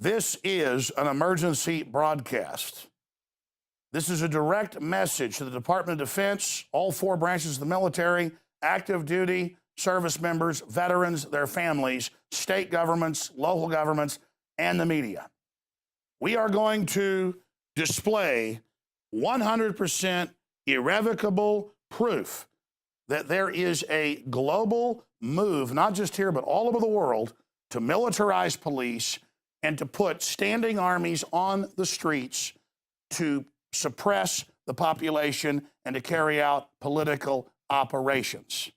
This is an emergency broadcast. This is a direct message to the Department of Defense, all four branches of the military, active duty, service members, veterans, their families, state governments, local governments, and the media. We are going to display 100% irrevocable proof that there is a global move, not just here, but all over the world, to militarize police and to put standing armies on the streets to suppress the population and to carry out political operations.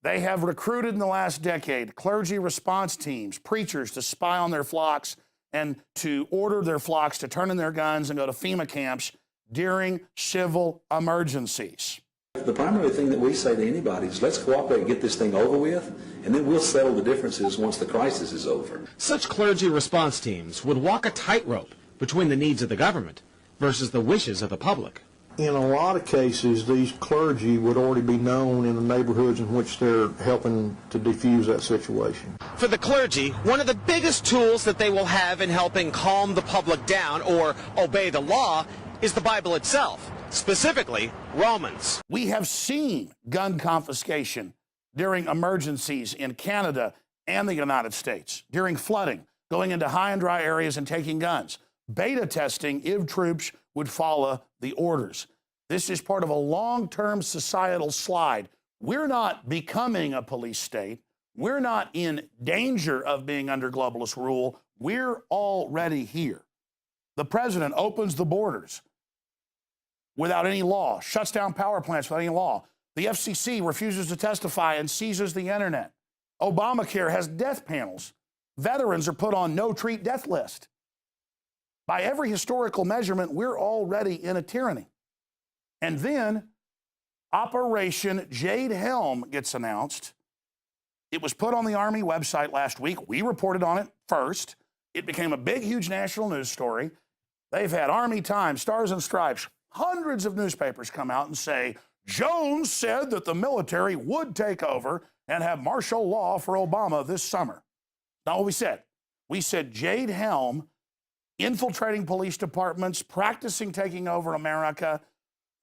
They have recruited in the last decade clergy response teams, preachers to spy on their flocks and to order their flocks to turn in their guns and go to FEMA camps during civil emergencies. The primary thing that we say to anybody is let's cooperate and get this thing over with, and then we'll settle the differences once the crisis is over. Such clergy response teams would walk a tightrope between the needs of the government versus the wishes of the public. In a lot of cases, these clergy would already be known in the neighborhoods in which they're helping to defuse that situation. For the clergy, one of the biggest tools that they will have in helping calm the public down or obey the law is the Bible itself, specifically Romans. We have seen gun confiscation during emergencies in Canada and the United States, during flooding, going into high and dry areas and taking guns. Beta testing if troops would follow the orders. This is part of a long-term societal slide. We're not becoming a police state. We're not in danger of being under globalist rule. We're already here. The president opens the borders without any law, shuts down power plants without any law. The FCC refuses to testify and seizes the internet. Obamacare has death panels. Veterans are put on no-treat death list. By every historical measurement, we're already in a tyranny. And then Operation Jade Helm gets announced. It was put on the Army website last week. We reported on it first. It became a big, huge national news story. They've had Army Times, Stars and Stripes, hundreds of newspapers come out and say, Jones said that the military would take over and have martial law for Obama this summer. Not what we said. We said Jade Helm, infiltrating police departments, practicing taking over America,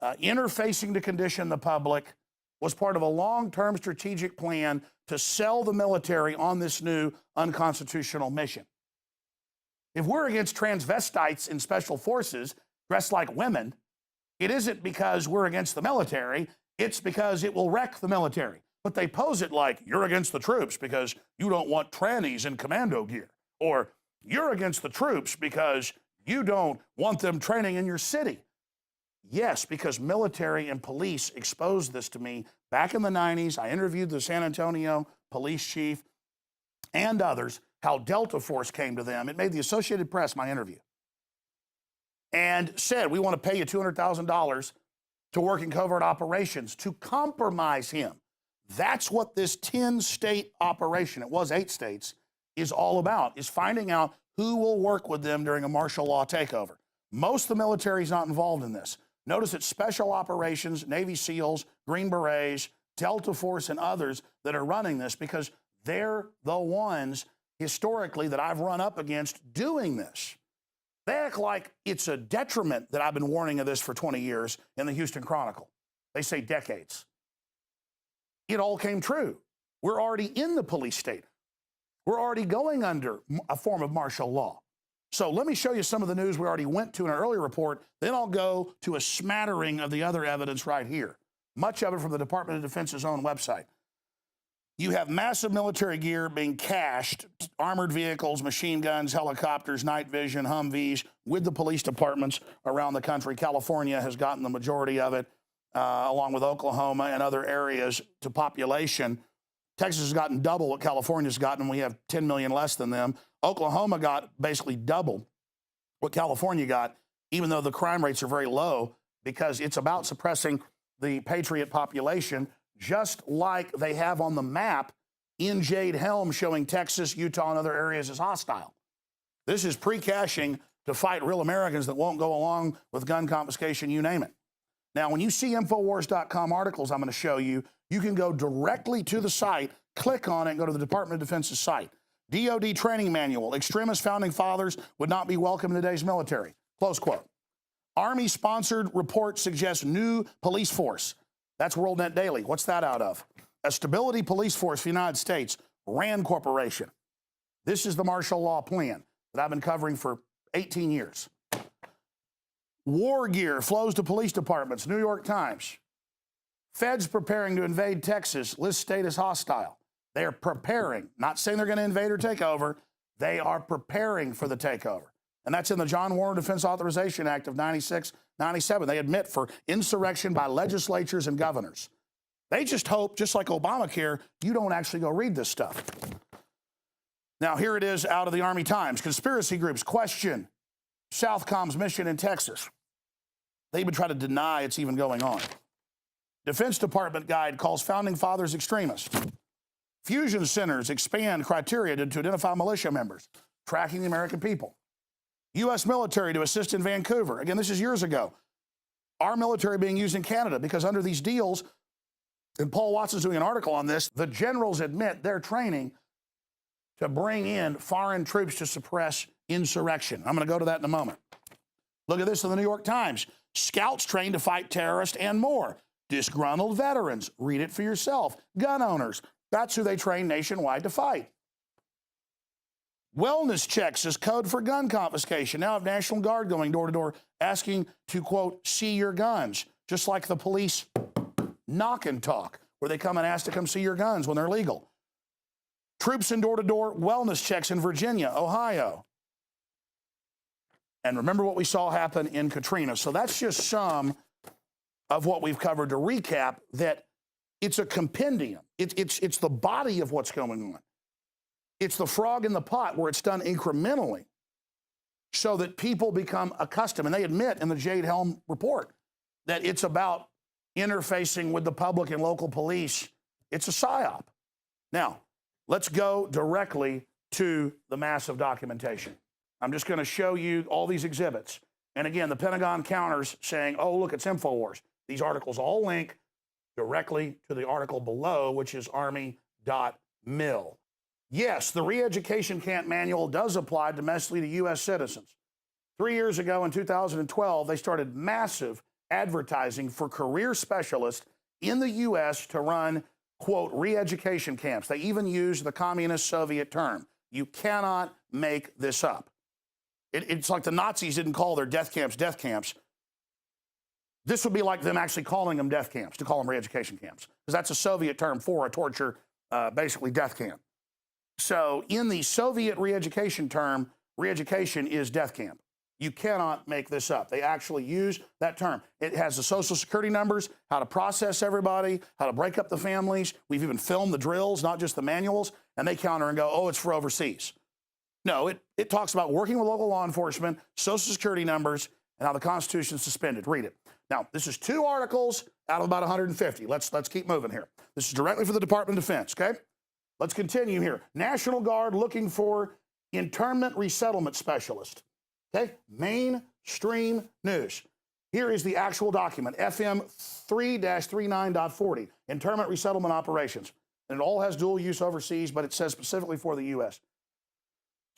interfacing to condition the public, was part of a long-term strategic plan to sell the military on this new unconstitutional mission. If we're against transvestites in special forces dressed like women, it isn't because we're against the military, it's because it will wreck the military. But they pose it like you're against the troops because you don't want trannies in commando gear, or you're against the troops because you don't want them training in your city. Yes, because military and police exposed this to me back in the 90s. I interviewed the San Antonio police chief and others, how Delta Force came to them. It made the Associated Press my interview. And said, we want to pay you $200,000 to work in covert operations to compromise him. That's what this 10-state operation, it was 8 states, is all about, is finding out who will work with them during a martial law takeover. Most of the military is not involved in this. Notice it's special operations, Navy SEALs, Green Berets, Delta Force, and others that are running this because they're the ones historically that I've run up against doing this. They act like it's a detriment that I've been warning of this for 20 years in the Houston Chronicle. They say decades. It all came true. We're already in the police state. We're already going under a form of martial law. So let me show you some of the news we already went to in an earlier report. Then I'll go to a smattering of the other evidence right here. Much of it from the Department of Defense's own website. You have massive military gear being cached, armored vehicles, machine guns, helicopters, night vision, Humvees, with the police departments around the country. California has gotten the majority of it, along with Oklahoma and other areas to population. Texas has gotten double what California's gotten, and we have 10 million less than them. Oklahoma got basically double what California got, even though the crime rates are very low, because it's about suppressing the patriot population, just like they have on the map in Jade Helm showing Texas, Utah, and other areas as hostile. This is pre-caching to fight real Americans that won't go along with gun confiscation, you name it. Now, when you see Infowars.com articles I'm going to show you, you can go directly to the site, click on it, and go to the Department of Defense's site. DOD training manual, extremist founding fathers would not be welcome in today's military. Close quote. Army-sponsored report suggests new police force. That's WorldNet Daily. What's that out of? A stability police force for the United States, RAND Corporation. This is the martial law plan that I've been covering for 18 years. War gear flows to police departments, New York Times. Feds preparing to invade Texas, list state as hostile. They are preparing, not saying they're going to invade or take over. They are preparing for the takeover. And that's in the John Warner Defense Authorization Act of 96, 97. They admit for insurrection by legislatures and governors. They just hope, just like Obamacare, you don't actually go read this stuff. Now, here it is out of the Army Times. Conspiracy groups question Southcom's mission in Texas. They even try to deny it's even going on. Defense Department guide calls founding fathers extremists. Fusion centers expand criteria to identify militia members, tracking the American people. U.S. military to assist in Vancouver. Again, this is years ago. Our military being used in Canada because under these deals, and Paul Watson's doing an article on this, the generals admit they're training to bring in foreign troops to suppress insurrection. I'm going to go to that in a moment. Look at this in the New York Times. Scouts trained to fight terrorists and more. Disgruntled veterans. Read it for yourself. Gun owners. That's who they train nationwide to fight. Wellness checks as code for gun confiscation. Now have National Guard going door to door asking to, quote, see your guns, just like the police knock and talk, where they come and ask to come see your guns when they're legal. Troops in door to door wellness checks in Virginia, Ohio. And remember what we saw happen in Katrina. So that's just some of what we've covered. To recap, that it's a compendium. It's the body of what's going on. It's the frog in the pot where it's done incrementally so that people become accustomed. And they admit in the Jade Helm report that it's about interfacing with the public and local police. It's a psyop. Now, let's go directly to the massive documentation. I'm just going to show you all these exhibits. And again, the Pentagon counters saying, oh, look, it's InfoWars. These articles all link directly to the article below, which is army.mil. Yes, the re-education camp manual does apply domestically to U.S. citizens. 3 years ago in 2012, they started massive advertising for career specialists in the U.S. to run, quote, re-education camps. They even used the communist Soviet term. You cannot make this up. It's like the Nazis didn't call their death camps. This would be like them actually calling them death camps, to call them re-education camps, because that's a Soviet term for a torture, basically death camp. So in the Soviet re-education term, re-education is death camp. You cannot make this up. They actually use that term. It has the social security numbers, how to process everybody, how to break up the families. We've even filmed the drills, not just the manuals, and they counter and go, oh, it's for overseas. No, it talks about working with local law enforcement, social security numbers, and how the Constitution is suspended. Read it. Now, this is 2 articles out of about 150. Let's keep moving here. This is directly for the Department of Defense, okay? Let's continue here. National Guard looking for internment resettlement specialist. Okay, mainstream news. Here is the actual document, FM 3-39.40, internment resettlement operations. And it all has dual use overseas, but it says specifically for the U.S.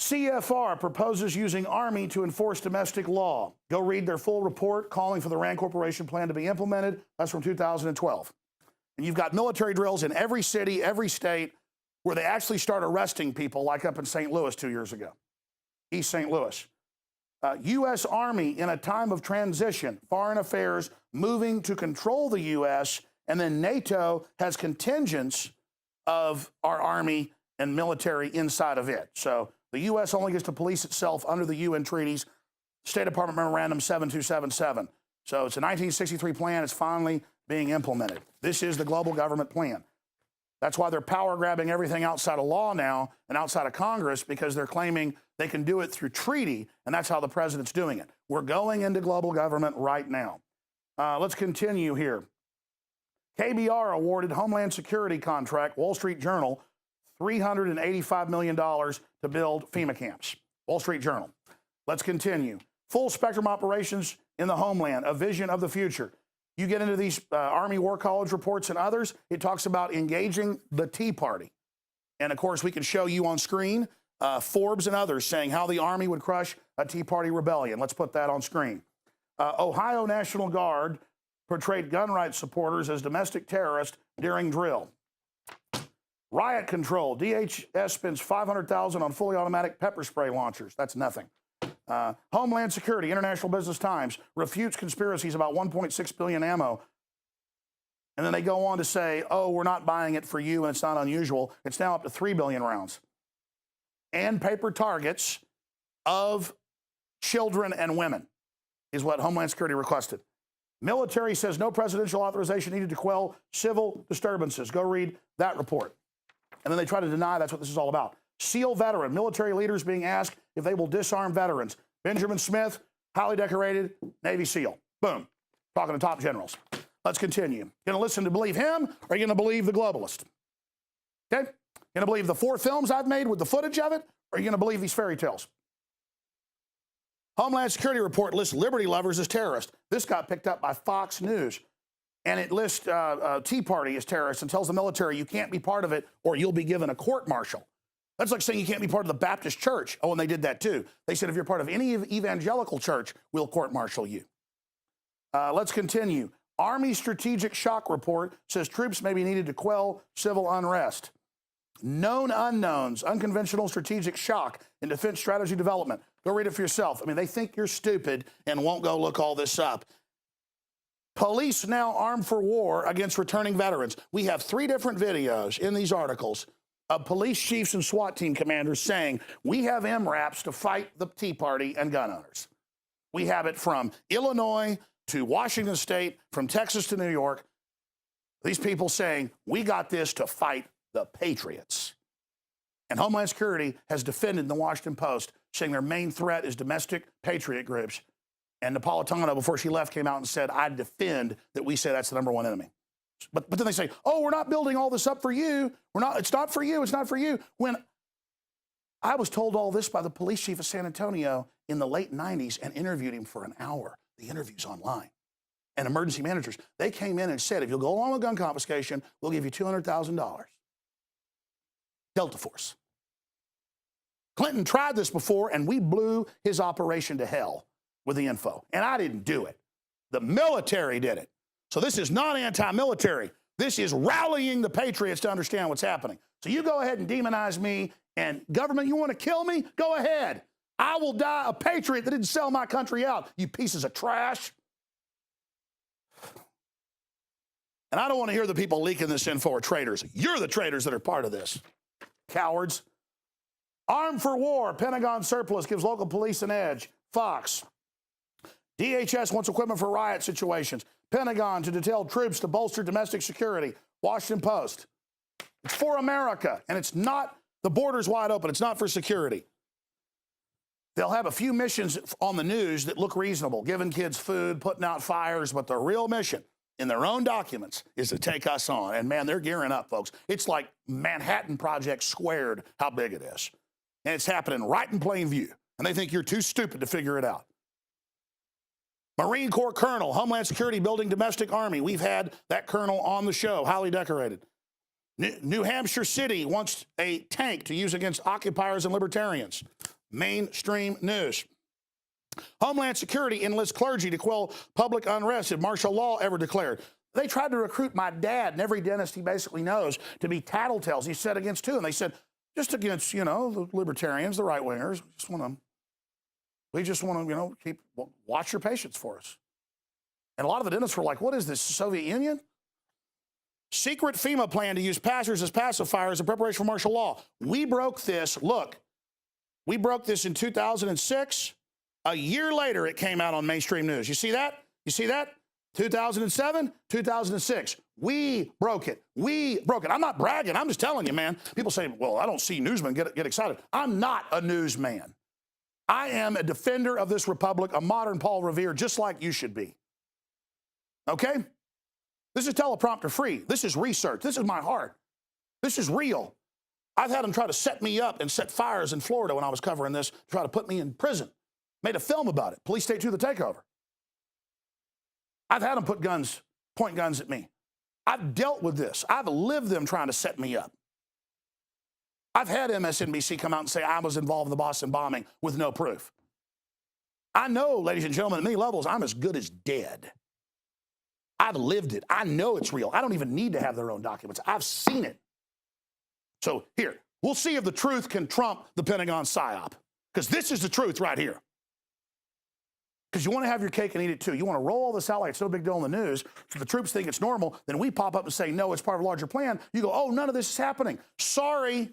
CFR proposes using Army to enforce domestic law. Go read their full report calling for the RAND Corporation plan to be implemented. That's from 2012. And you've got military drills in every city, every state, where they actually start arresting people, like up in St. Louis 2 years ago, East St. Louis. U.S. Army in a time of transition, foreign affairs moving to control the U.S., and then NATO has contingents of our Army and military inside of it. So the U.S. only gets to police itself under the UN treaties, State Department Memorandum 7277. So it's a 1963 plan. It's finally being implemented. This is the global government plan. That's why they're power grabbing everything outside of law now and outside of Congress, because they're claiming they can do it through treaty, and that's how the president's doing it. We're going into global government right now. Let's continue here. KBR awarded Homeland Security contract, Wall Street Journal, $385 million to build FEMA camps. Wall Street Journal. Let's continue. Full spectrum operations in the homeland, a vision of the future. You get into these Army War College reports and others, it talks about engaging the Tea Party. And of course, we can show you on screen Forbes and others saying how the Army would crush a Tea Party rebellion. Let's put that on screen. Ohio National Guard portrayed gun rights supporters as domestic terrorists during drill. Riot control. DHS spends $500,000 on fully automatic pepper spray launchers. That's nothing. Homeland Security, International Business Times, refutes conspiracies about 1.6 billion ammo. And then they go on to say, oh, we're not buying it for you, and it's not unusual. It's now up to 3 billion rounds. And paper targets of children and women is what Homeland Security requested. Military says no presidential authorization needed to quell civil disturbances. Go read that report. And then they try to deny that's what this is all about. SEAL veteran, military leaders being asked if they will disarm veterans. Benjamin Smith, highly decorated Navy SEAL. Boom. Talking to top generals. Let's continue. Going to listen to believe him, or are you going to believe the globalist? Okay? Going to believe the 4 films I've made with the footage of it, or are you going to believe these fairy tales? Homeland Security report lists liberty lovers as terrorists. This got picked up by Fox News. And it lists Tea Party as terrorists and tells the military you can't be part of it or you'll be given a court-martial. That's like saying you can't be part of the Baptist church. Oh, and they did that too. They said if you're part of any evangelical church, we'll court-martial you. Let's continue. Army Strategic Shock Report says troops may be needed to quell civil unrest. Known unknowns, unconventional strategic shock in defense strategy development. Go read it for yourself. I mean, they think you're stupid and won't go look all this up. Police now armed for war against returning veterans. We have 3 different videos in these articles of police chiefs and SWAT team commanders saying, we have MRAPs to fight the Tea Party and gun owners. We have it from Illinois to Washington State, from Texas to New York. These people saying, we got this to fight the patriots. And Homeland Security has defended in the Washington Post, saying their main threat is domestic patriot groups. And Napolitano, before she left, came out and said, I defend that we say that's the #1 enemy. But then they say, oh, we're not building all this up for you. It's not for you. It's not for you. When I was told all this by the police chief of San Antonio in the late 90s and interviewed him for an hour. The interview's online. And emergency managers, they came in and said, if you'll go along with gun confiscation, we'll give you $200,000. Delta Force. Clinton tried this before, and we blew his operation to hell with the info. And I didn't do it. The military did it. So this is not anti-military. This is rallying the patriots to understand what's happening. So you go ahead and demonize me, and government, you want to kill me? Go ahead. I will die a patriot that didn't sell my country out, you pieces of trash. And I don't want to hear the people leaking this info are traitors. You're the traitors that are part of this. Cowards. Armed for war, Pentagon surplus gives local police an edge. Fox. DHS wants equipment for riot situations. Pentagon to detail troops to bolster domestic security. Washington Post. It's for America, and it's not, the border's wide open. It's not for security. They'll have a few missions on the news that look reasonable, giving kids food, putting out fires, but the real mission in their own documents is to take us on. And man, they're gearing up, folks. It's like Manhattan Project squared how big it is. And it's happening right in plain view. And they think you're too stupid to figure it out. Marine Corps Colonel, Homeland Security building domestic army. We've had that colonel on the show, highly decorated. New Hampshire City wants a tank to use against occupiers and libertarians. Mainstream news. Homeland Security enlists clergy to quell public unrest if martial law ever declared. They tried to recruit my dad and every dentist he basically knows to be tattletales. He said against 2, and they said, just against, you know, the libertarians, the right-wingers. We just want to, watch your patients for us. And a lot of the dentists were like, what is this, Soviet Union? Secret FEMA plan to use pastors as pacifiers in preparation for martial law. We broke this. Look, we broke this in 2006. A year later, it came out on mainstream news. You see that? You see that? 2007, 2006. We broke it. We broke it. I'm not bragging. I'm just telling you, man. People say, well, I don't see newsmen get excited. I'm not a newsman. I am a defender of this republic, a modern Paul Revere, just like you should be. Okay? This is teleprompter free. This is research. This is my heart. This is real. I've had them try to set me up and set fires in Florida when I was covering this, try to put me in prison. Made a film about it. Police State 2, the takeover. I've had them point guns at me. I've dealt with this. I've lived them trying to set me up. I've had MSNBC come out and say I was involved in the Boston bombing with no proof. I know, ladies and gentlemen, at many levels, I'm as good as dead. I've lived it. I know it's real. I don't even need to have their own documents. I've seen it. So here, we'll see if the truth can trump the Pentagon psyop, because this is the truth right here. Because you want to have your cake and eat it too. You want to roll all this out like it's no big deal in the news, so the troops think it's normal, then we pop up and say, no, it's part of a larger plan. You go, oh, none of this is happening. Sorry,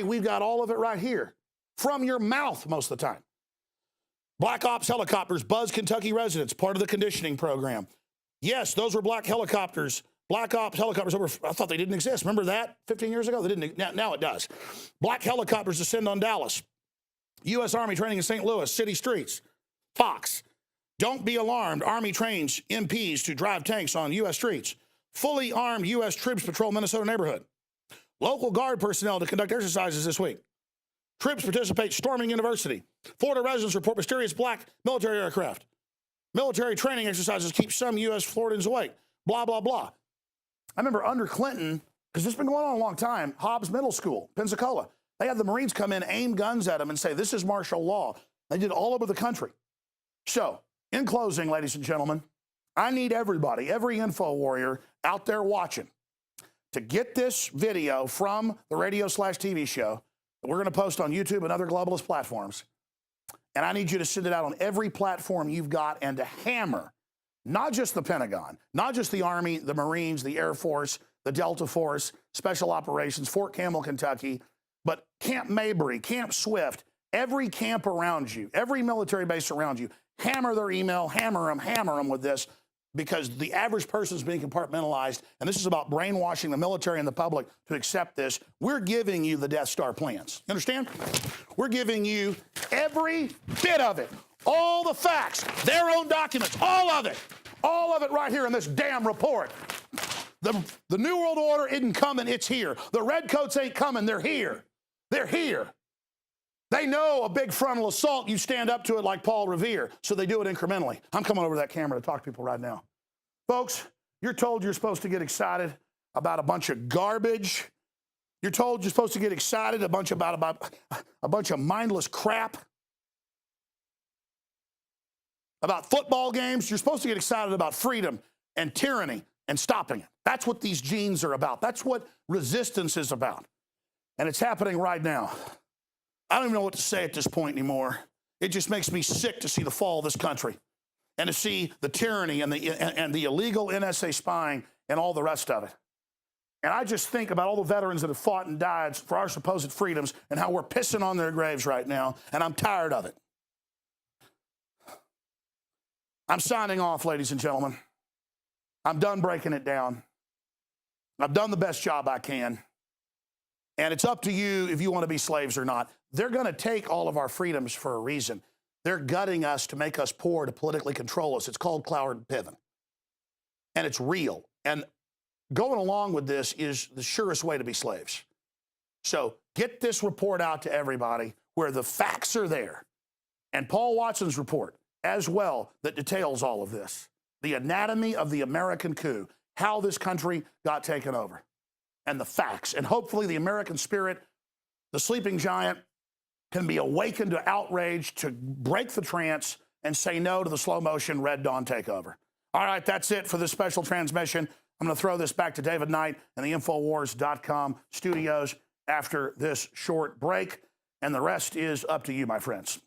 we've got all of it right here. From your mouth most of the time. Black Ops helicopters buzz Kentucky residents, part of the conditioning program. Yes, those were black helicopters. Black Ops helicopters, I thought they didn't exist. Remember that 15 years ago? They didn't. Now it does. Black helicopters descend on Dallas. U.S. Army training in St. Louis, city streets. Fox. Don't be alarmed. Army trains MPs to drive tanks on U.S. streets. Fully armed U.S. troops patrol Minnesota neighborhood. Local Guard personnel to conduct exercises this week. Troops participate storming university. Florida residents report mysterious black military aircraft. Military training exercises keep some U.S. Floridians awake. Blah, blah, blah. I remember under Clinton, because this has been going on a long time, Hobbs Middle School, Pensacola. They had the Marines come in, aim guns at them, and say, this is martial law. They did it all over the country. So, in closing, ladies and gentlemen, I need everybody, every info warrior out there watching, to get this video from the radio/TV show that we're going to post on YouTube and other globalist platforms. And I need you to send it out on every platform you've got and to hammer, not just the Pentagon, not just the Army, the Marines, the Air Force, the Delta Force, Special Operations, Fort Campbell, Kentucky, but Camp Mabry, Camp Swift, every camp around you, every military base around you, hammer their email, hammer them with this, because the average person is being compartmentalized, and this is about brainwashing the military and the public to accept this. We're giving you the Death Star plans. You understand? We're giving you every bit of it, all the facts, their own documents, all of it right here in this damn report. The New World Order isn't coming, it's here. The Redcoats ain't coming, they're here. They're here. They know a big frontal assault, you stand up to it like Paul Revere, so they do it incrementally. I'm coming over to that camera to talk to people right now. Folks, you're told you're supposed to get excited about a bunch of garbage. You're told you're supposed to get excited about a bunch of mindless crap. About football games, you're supposed to get excited about freedom and tyranny and stopping it. That's what these genes are about. That's what resistance is about. And it's happening right now. I don't even know what to say at this point anymore. It just makes me sick to see the fall of this country and to see the tyranny and the illegal NSA spying and all the rest of it. And I just think about all the veterans that have fought and died for our supposed freedoms and how we're pissing on their graves right now, and I'm tired of it. I'm signing off, ladies and gentlemen. I'm done breaking it down. I've done the best job I can. And it's up to you if you want to be slaves or not. They're going to take all of our freedoms for a reason. They're gutting us to make us poor, to politically control us. It's called Cloward and Piven. And it's real. And going along with this is the surest way to be slaves. So get this report out to everybody where the facts are there. And Paul Watson's report as well that details all of this. The anatomy of the American coup, how this country got taken over, and the facts. And hopefully the American spirit, the sleeping giant, can be awakened to outrage, to break the trance, and say no to the slow motion Red Dawn takeover. All right, that's it for this special transmission. I'm going to throw this back to David Knight and the Infowars.com studios after this short break, and the rest is up to you, my friends.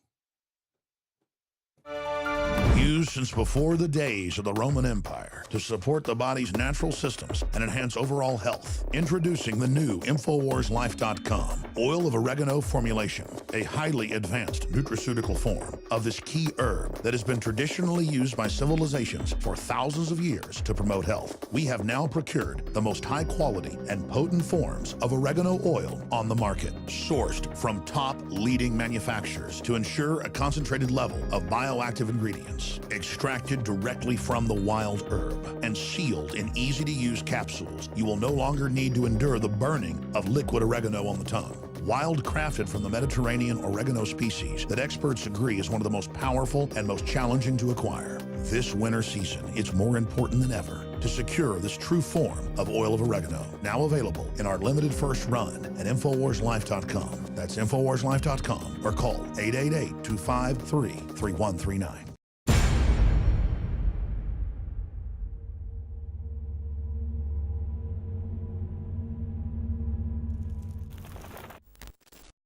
Used since before the days of the Roman Empire to support the body's natural systems and enhance overall health. Introducing the new InfoWarsLife.com oil of oregano formulation, a highly advanced nutraceutical form of this key herb that has been traditionally used by civilizations for thousands of years to promote health. We have now procured the most high quality and potent forms of oregano oil on the market, sourced from top leading manufacturers to ensure a concentrated level of bioactive ingredients, extracted directly from the wild herb and sealed in easy-to-use capsules. You will no longer need to endure the burning of liquid oregano on the tongue. Wild crafted from the Mediterranean oregano species that experts agree is one of the most powerful and most challenging to acquire. This winter season, it's more important than ever to secure this true form of oil of oregano. Now available in our limited first run at InfoWarsLife.com. That's InfoWarsLife.com or call 888-253-3139.